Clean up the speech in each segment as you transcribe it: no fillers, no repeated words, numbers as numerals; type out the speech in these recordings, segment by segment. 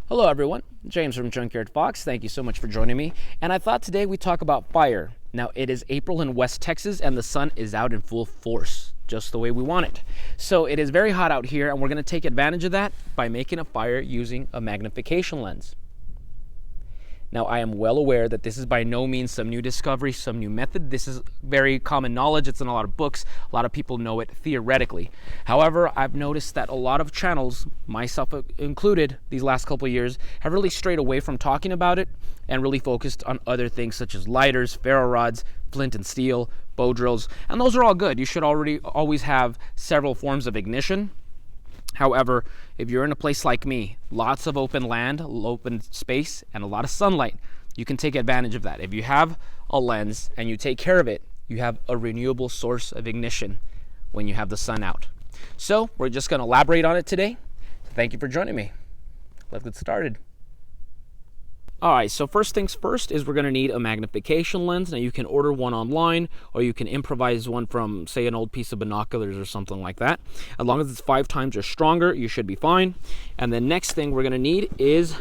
Hello everyone, James from Junkyard Fox. Thank you so much for joining me. And I thought today we'd talk about fire. Now it is April in West Texas and the sun is out in full force, just the way we want it. So it is very hot out here and we're going to take advantage of that by making a fire using a magnification lens. Now, I am well aware that this is by no means some new discovery, some new method. This is very common knowledge. It's in a lot of books. A lot of people know it theoretically. However, I've noticed that a lot of channels, myself included, these last couple of years, have really strayed away from talking about it and really focused on other things such as lighters, ferro rods, flint and steel, bow drills, and those are all good. You should always have several forms of ignition. However, if you're in a place like me, lots of open land, open space, and a lot of sunlight, you can take advantage of that. If you have a lens and you take care of it, you have a renewable source of ignition when you have the sun out. So we're just going to elaborate on it today. Thank you for joining me. Let's get started. Alright, so first things first is we're going to need a magnification lens. Now you can order one online or you can improvise one from, say, an old piece of binoculars or something like that. As long as it's 5 times or stronger, you should be fine. And the next thing we're going to need is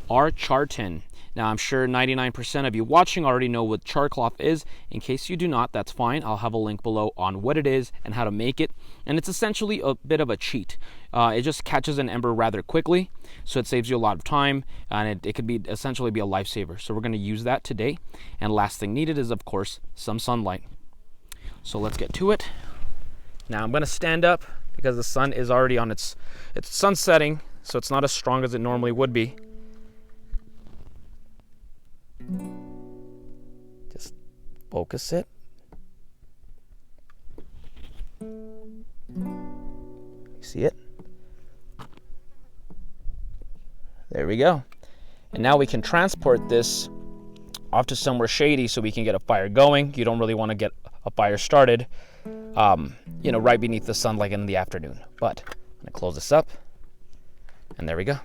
our char tin. Now I'm sure 99% of you watching already know what char cloth is. In case you do not, that's fine. I'll have a link below on what it is and how to make it. And it's essentially a bit of a cheat. It just catches an ember rather quickly, so it saves you a lot of time, and it could essentially be a lifesaver. So we're going to use that today. And last thing needed is, of course, some sunlight. So let's get to it. Now I'm going to stand up because the sun is already on it's sun setting, so it's not as strong as it normally would be. Just focus it. You see it? There we go. And now we can transport this off to somewhere shady so we can get a fire going. You don't really want to get a fire started, right beneath the sun like in the afternoon. But I'm going to close this up, and there we go.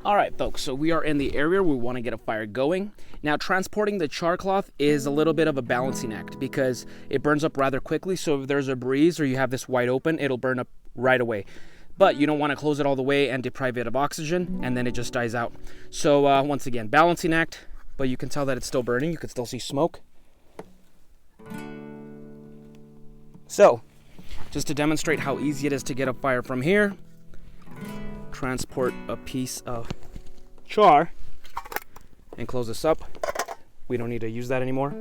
Alright folks, so we are in the area where we want to get a fire going. Now transporting the char cloth is a little bit of a balancing act because it burns up rather quickly, so if there's a breeze or you have this wide open, it'll burn up right away. But you don't want to close it all the way and deprive it of oxygen, and then it just dies out. So once again, balancing act, but you can tell that it's still burning. You can still see smoke. So, just to demonstrate how easy it is to get a fire from here, transport a piece of char and close this up. We don't need to use that anymore.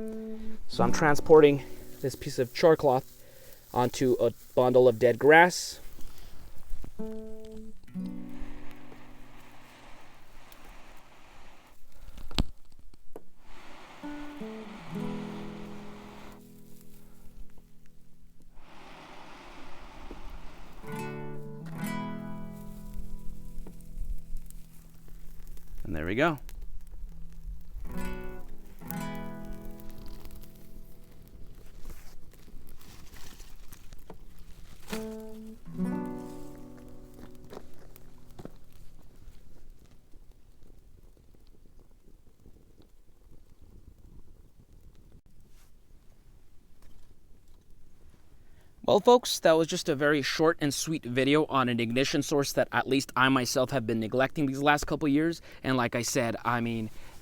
So I'm transporting this piece of char cloth onto a bundle of dead grass. And there we go. Well folks, that was just a very short and sweet video on an ignition source that at least I myself have been neglecting these last couple years. And like I said,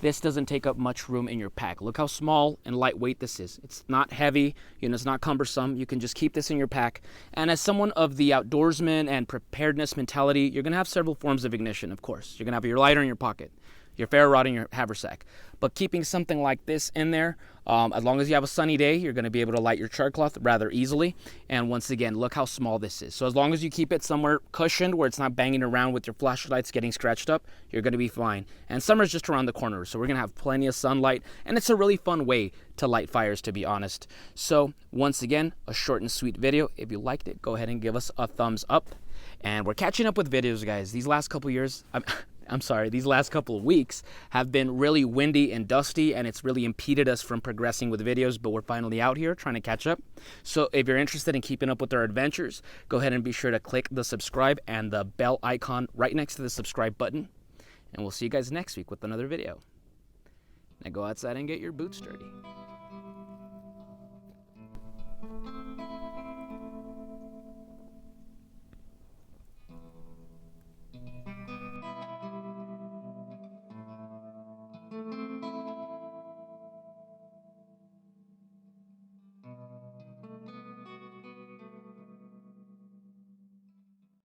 this doesn't take up much room in your pack. Look how small and lightweight this is. It's not heavy, it's not cumbersome. You can just keep this in your pack. And as someone of the outdoorsman and preparedness mentality, you're gonna have several forms of ignition, of course. You're gonna have your lighter in your pocket, your ferro rod in your haversack. But keeping something like this in there, as long as you have a sunny day, you're going to be able to light your char cloth rather easily. And once again, look how small this is. So as long as you keep it somewhere cushioned where it's not banging around with your flashlights getting scratched up, you're going to be fine. And summer's just around the corner, so we're going to have plenty of sunlight. And it's a really fun way to light fires, to be honest. So once again, a short and sweet video. If you liked it, go ahead and give us a thumbs up. And we're catching up with videos, guys. These last couple years, these last couple of weeks have been really windy and dusty, and it's really impeded us from progressing with videos, but we're finally out here trying to catch up. So if you're interested in keeping up with our adventures, go ahead and be sure to click the subscribe and the bell icon right next to the subscribe button, and we'll see you guys next week with another video. Now go outside and get your boots dirty.